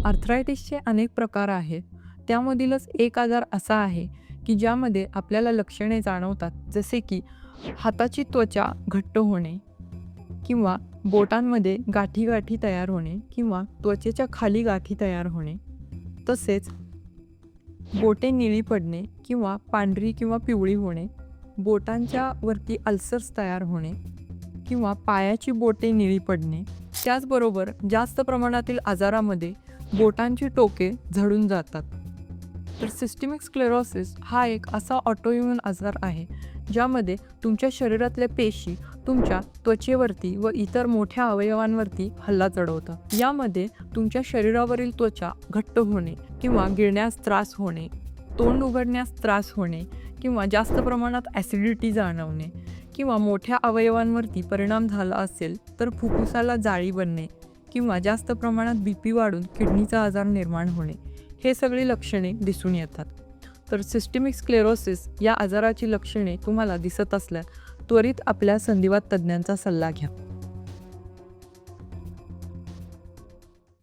आर्थरायटिसचे अनेक प्रकार आहेत. त्यामधीलच एक आजार असा आहे की ज्यामध्ये आपल्याला लक्षणे जाणवतात, जसे की हाताची त्वचा घट्ट होणे किंवा बोटांमध्ये गाठी-गाठी तयार होणे किंवा त्वचेच्या खाली गाठी तयार होणे. तसेच बोटे निळी पडणे किंवा पांढरी किंवा पिवळी होणे, बोटांच्या वरती अल्सर्स तयार होणे किंवा पायाची बोटे निळी पडणे. त्याचबरोबर जास्त प्रमाणातील आजारामध्ये बोटांची टोके झडून जातात. तर सिस्टेमिक स्क्लेरोसिस हा एक असा ऑटोइम्यून आजार आहे ज्यामध्ये तुमच्या शरीरातल्या पेशी तुमच्या त्वचेवरती व इतर मोठ्या अवयवांवरती हल्ला चढवतात. यामध्ये तुमच्या शरीरावरील त्वचा घट्ट होणे किंवा गिळण्यास त्रास होणे, तोंड उघडण्यास त्रास होणे किंवा जास्त प्रमाणात ॲसिडिटी जाणवणे किंवा मोठ्या अवयवांवरती परिणाम झाला असेल तर फुफ्फुसाला जाळी बनणे किंवा जास्त प्रमाणात BP वाढून किडनीचा आजार निर्माण होणे, हे सगळी लक्षणे दिसून येतात. तर सिस्टेमिक स्क्लेरोसिस या आजाराची लक्षणे तुम्हाला दिसत असल्यास त्वरित आपल्या संधिवात तज्ज्ञांचा सल्ला घ्या.